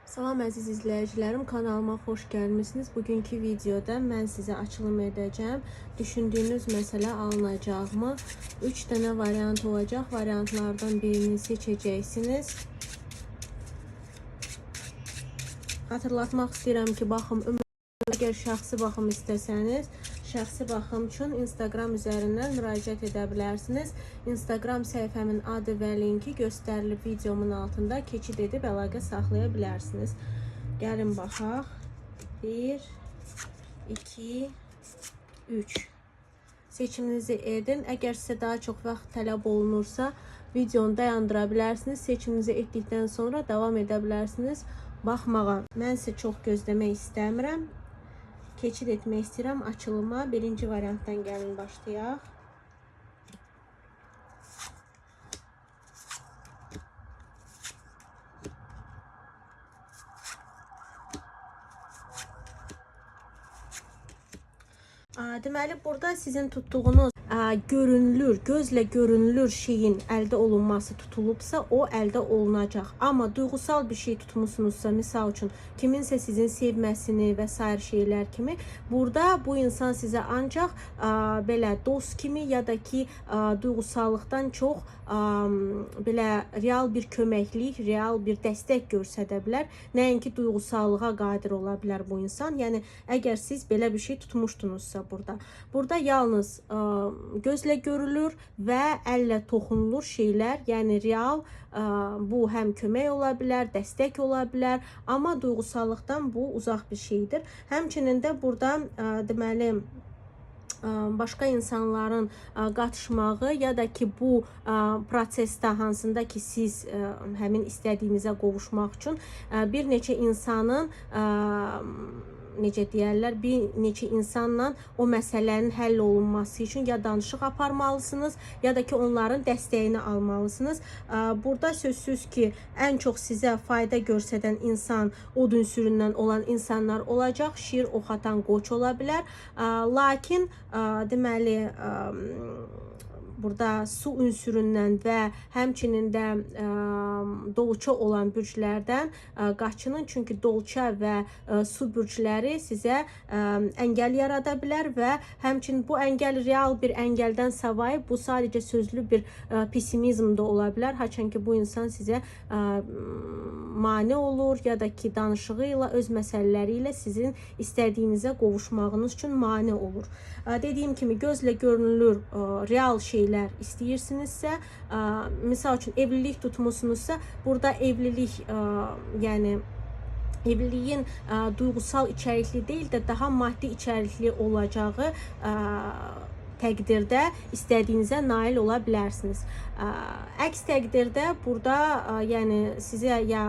Salam əziz izləyicilərim, kanalıma xoş gəlmisiniz. Bugünkü videoda mən sizə açılım edəcəm. Düşündüyünüz məsələ alınacaqmı? 3 dənə variant olacaq. Variantlardan birini seçəcəksiniz. Hatırlatmaq istəyirəm ki, baxım, əgər şəxsi baxım istəsəniz, şəxsi baxım üçün Instagram üzərindən müraciət edə bilərsiniz. Instagram səhifəmin adı və linki göstərilib videomun altında, keçid edib əlaqə saxlaya bilərsiniz. Gəlin baxaq. 1, 2, 3. Seçiminizi edin. Əgər sizə daha çox vaxt tələb olunursa, videonu dayandıra bilərsiniz. Seçiminizi etdikdən sonra davam edə bilərsiniz baxmağa. Mən sizə çox gözləmək istəmirəm. Keçid etmək istəyirəm açılıma. Birinci variantdan gəlin başlayaq. Deməli, burada sizin tutduğunuz görünülür, gözlə görünülür şeyin əldə olunması tutulubsa, o əldə olunacaq. Amma duyğusal bir şey tutmusunuzsa, misal üçün, kiminsə sizin sevməsini və sair şeylər kimi, burada bu insan sizə ancaq belə dost kimi ya da ki, duyğusallıqdan çox belə real bir köməklik, real bir dəstək göstərə bilər. Nəinki duyğusallığa qadir ola bilər bu insan. Yəni, əgər siz belə bir şey tutmuşdunuzsa burada yalnız gözlə görülür və əllə toxunulur şeylər, yəni real bu həm kömək ola bilər, dəstək ola bilər, amma duyğusallıqdan bu uzaq bir şeydir. Həmçinin də burada deməli başqa insanların qatışmağı ya da ki bu prosesdə hansında ki siz həmin istədiyinizə qovuşmaq üçün bir neçə insanın necə deyərlər, bir neçə insanla o məsələnin həll olunması üçün ya danışıq aparmalısınız, ya da ki onların dəstəyini almalısınız. Burada sözsüz ki, ən çox sizə fayda göstərən insan od ünsüründən olan insanlar olacaq. Şir, ox atan qoç ola bilər. Lakin deməli burada su ünsüründən və həmçinin də dolça olan bürclərdən qaçının. Çünki dolça və su bürcləri sizə əngəl yarada bilər və həmçinin bu əngəl real bir əngəldən savayı bu sadəcə sözlü bir pesimizm da ola bilər. Haçan ki bu insan sizə mane olur ya da ki danışığı ilə, öz məsələləri ilə sizin istədiyinizə qovuşmağınız üçün mane olur. Dediyim kimi gözlə görünülür real şeylər istəyirsinizsə, misal üçün evlilik tutmusunuzsa, burada evlilik yəni evliliyin duyğusal içərikli deyil də daha maddi içərikli olacağı təqdirdə istədiyinizə nail ola bilərsiniz. Əks təqdirdə burada yəni sizə ya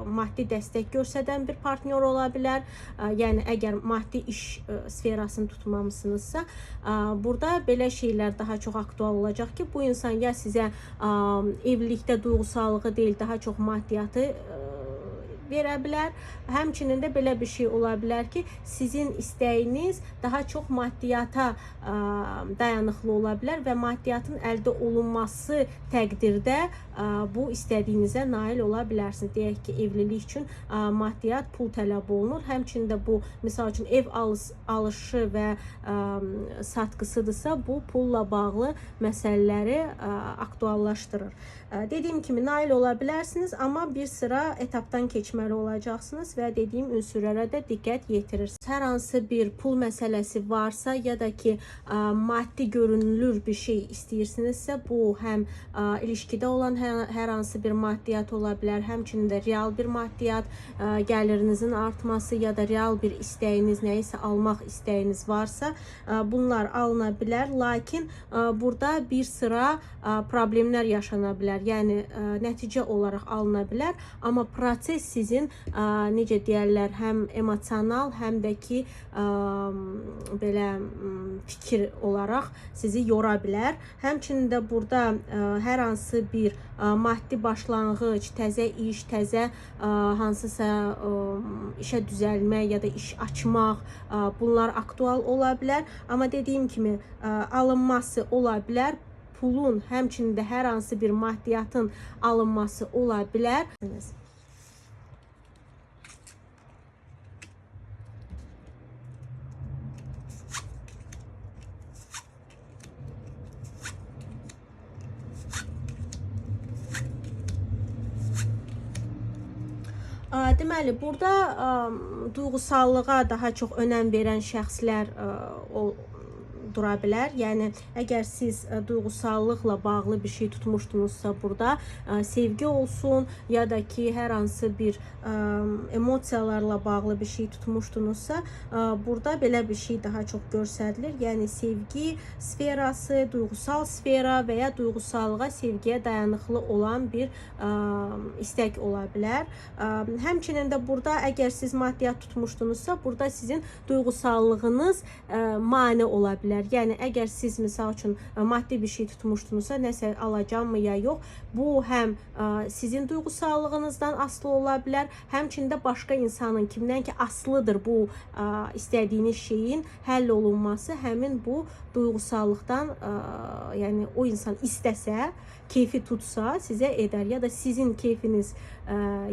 maddi dəstək göstərən bir partnyor ola bilər. Yəni əgər maddi iş sferasını tutmamısınızsa, burada belə şeylər daha çox aktual olacaq ki, bu insan ya sizə evlilikdə duyğusallığı deyil, daha çox maddiyatı verə bilər. Həmçinin də belə bir şey ola bilər ki, sizin istəyiniz daha çox maddiyata dayanıqlı ola bilər və maddiyatın əldə olunması təqdirdə bu istədiyinizə nail ola bilərsiniz. Deyək ki, evlilik üçün maddiyat, pul tələb olunur. Həmçinin də bu, misal üçün, ev alışı və satqısıdırsa, bu pulla bağlı məsələləri aktuallaşdırır. Dediyim kimi, nail ola bilərsiniz, amma bir sıra etapdan keçməli olacaqsınız və dediyim ünsürlərə də diqqət yetirirsiniz. Hər hansı bir pul məsələsi varsa ya da ki maddi görünülür bir şey istəyirsinizsə, bu həm ilişkidə olan hər hansı bir maddiyat ola bilər, həmçinin də real bir maddiyat, gəlirinizin artması ya da real bir istəyiniz, nəyisə almaq istəyiniz varsa, bunlar alına bilər. Lakin burada bir sıra problemlər yaşana bilər. Yəni nəticə olaraq alına bilər, amma proses sizin necə deyərlər, həm emosional, həm də ki belə fikir olaraq sizi yora bilər. Həmçinin də burada hər hansı bir maddi başlanğıc, təzə iş, təzə hansısa işə düzəlmək ya da iş açmaq, bunlar aktual ola bilər. Amma dediyim kimi alınması ola bilər. Pulun, həmçinin də hər hansı bir maddiyatın alınması ola bilər. Deməli, burada duyğusallığa daha çox önəm verən şəxslər dura bilər. Yəni, əgər siz duyğusallıqla bağlı bir şey tutmuşdunuzsa, burada sevgi olsun, ya da ki, hər hansı bir emosiyalarla bağlı bir şey tutmuşdunuzsa, burada belə bir şey daha çox göstərilir. Yəni, sevgi sferası, duyğusal sfera və ya duyğusallığa, sevgiyə dayanıqlı olan bir istək ola bilər. Həmçinin də burada əgər siz maddiyyat tutmuşdunuzsa, burada sizin duyğusallığınız mane ola bilər. Yəni, əgər siz misal üçün maddi bir şey tutmuşdunuzsa, nəsə alacağam mı ya yox, bu həm sizin duyğusallığınızdan asılı ola bilər, həmçində başqa insanın kimdən ki asılıdır bu istədiyiniz şeyin həll olunması, həmin bu duyğusallıqdan, yəni o insan istəsə, keyfi tutsa sizə edər, ya da sizin keyfiniz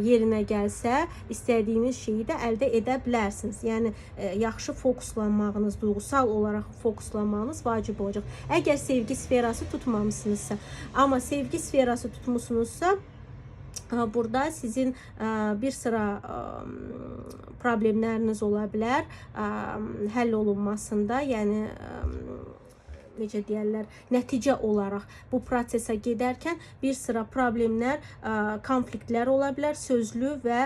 yerinə gəlsə, istədiyiniz şeyi də əldə edə bilərsiniz. Yəni, yaxşı fokuslanmağınız, duyğusal olaraq fokuslanmağınız vacib olacaq. Əgər sevgi sferası tutmamışsınızsa, amma sevgi sferası tutmuşsunuzsa, burada sizin bir sıra problemləriniz ola bilər həll olunmasında, yəni necə deyərlər, nəticə olaraq bu prosesə gedərkən bir sıra problemlər, konfliktlər ola bilər, sözlü və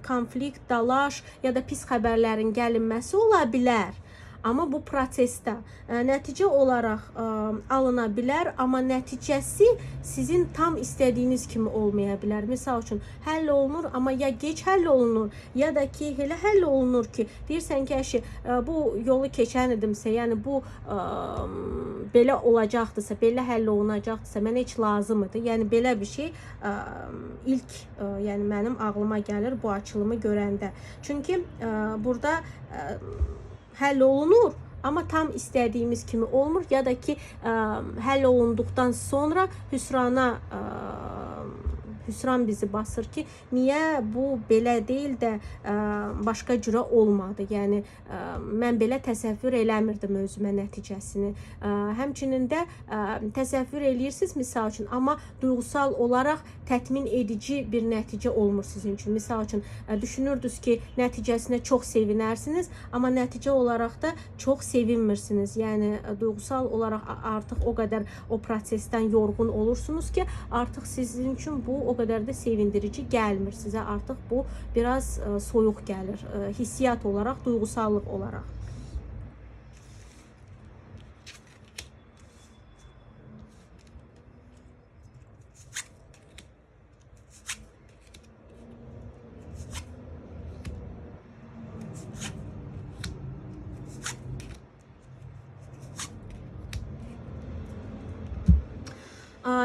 konflikt, dalaş ya da pis xəbərlərin gəlinməsi ola bilər. Amma bu prosesdə nəticə olaraq alına bilər, amma nəticəsi sizin tam istədiyiniz kimi olmaya bilər. Misal üçün, həll olunur, amma ya geç həll olunur, ya da ki, elə həll olunur ki, deyirsən ki, əşi, bu yolu keçən idimsə, yəni bu belə olacaqdırsa, belə həll olunacaqdırsa, mənə heç lazım idi. Yəni, belə bir şey ilk yəni, mənim ağlıma gəlir bu açılımı görəndə. Çünki burada həll olunur, amma tam istədiyimiz kimi olmur, ya da ki, həll olunduqdan sonra hüsran bizi basır ki, niyə bu belə deyil də başqa cürə olmadı? Yəni, mən belə təsəvvür eləmirdim özümə nəticəsini. Həmçinin də təsəvvür eləyirsiniz, misal üçün, amma duyğusal olaraq tətmin edici bir nəticə olmur sizin üçün. Misal üçün, düşünürdünüz ki, nəticəsinə çox sevinərsiniz, amma nəticə olaraq da çox sevinmirsiniz. Yəni, duyğusal olaraq artıq o qədər o prosesdən yorğun olursunuz ki, artıq sizin üçün bu o qədər də sevindirici gəlmir sizə. Artıq bu biraz soyuq gəlir, hissiyat olaraq, duyğusallıq olaraq.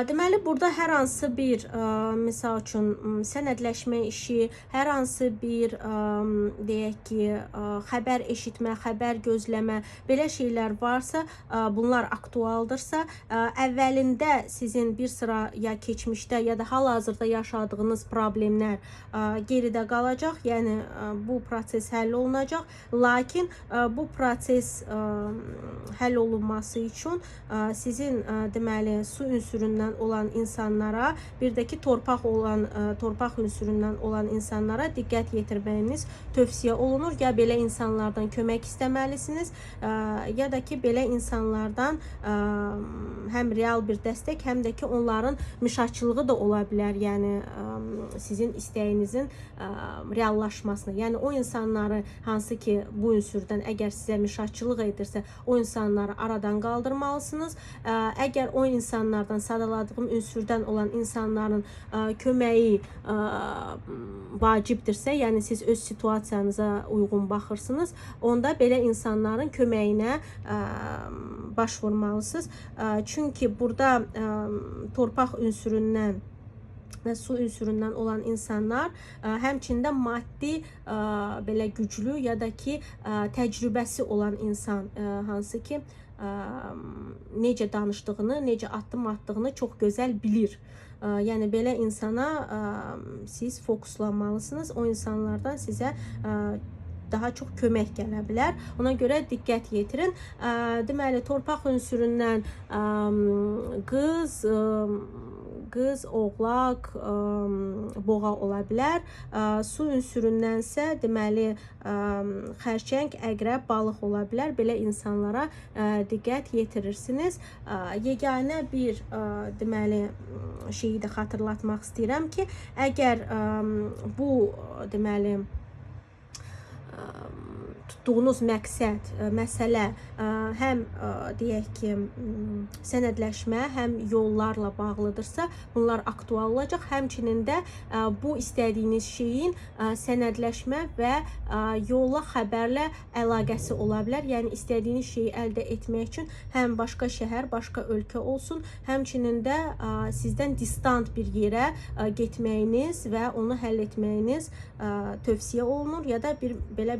Deməli, burada hər hansı bir, misal üçün, sənədləşmə işi, hər hansı bir, deyək ki, xəbər eşitmə, xəbər gözləmə, belə şeylər varsa, bunlar aktualdırsa, əvvəlində sizin bir sıra ya keçmişdə, ya da hal-hazırda yaşadığınız problemlər geridə qalacaq, yəni bu proses həll olunacaq, lakin bu proses həll olunması üçün sizin, deməli, su ünsüründən olan insanlara, bir də ki, torpaq ünsüründən olan insanlara diqqət yetirməyiniz tövsiyə olunur. Ya belə insanlardan kömək istəməlisiniz, ya da ki, belə insanlardan həm real bir dəstək, həm də ki, onların mişatçılığı da ola bilər, yəni sizin istəyinizin reallaşmasına. Yəni, o insanları, hansı ki, bu ünsürdən əgər sizə mişatçılıq edirsə, o insanları aradan qaldırmalısınız. Əgər o insanlardan, sadaladığım ünsürdən olan insanların köməyi vacibdirsə, yəni siz öz situasiyanıza uyğun baxırsınız, onda belə insanların köməyinə başvurmalısınız. Çünki burada torpaq ünsüründən və su ünsüründən olan insanlar həmçində maddi belə güclü, ya da ki, təcrübəsi olan insan, hansı ki, necə danışdığını, necə addım attığını çox gözəl bilir. Yəni, belə insana siz fokuslanmalısınız. O insanlardan sizə daha çox kömək gələ bilər. Ona görə diqqət yetirin. Deməli, torpaq ünsüründən qız, qız, oğlaq, boğa ola bilər. Su ünsüründənsə deməli xərçəng, əqrəb, balıq ola bilər. Belə insanlara diqqət yetirirsiniz. Yeganə bir deməli şeyi də xatırlatmaq istəyirəm ki, əgər bu deməli tutduğunuz məqsəd, məsələ həm deyək ki, sənədləşmə, həm yollarla bağlıdırsa, bunlar aktual olacaq. Həmçinin də bu istədiyiniz şeyin sənədləşmə və yolla, xəbərlə əlaqəsi ola bilər. Yəni istədiyiniz şeyi əldə etmək üçün həm başqa şəhər, başqa ölkə olsun, həmçinin də sizdən distant bir yerə getməyiniz və onu həll etməyiniz tövsiyə olunur ya da belə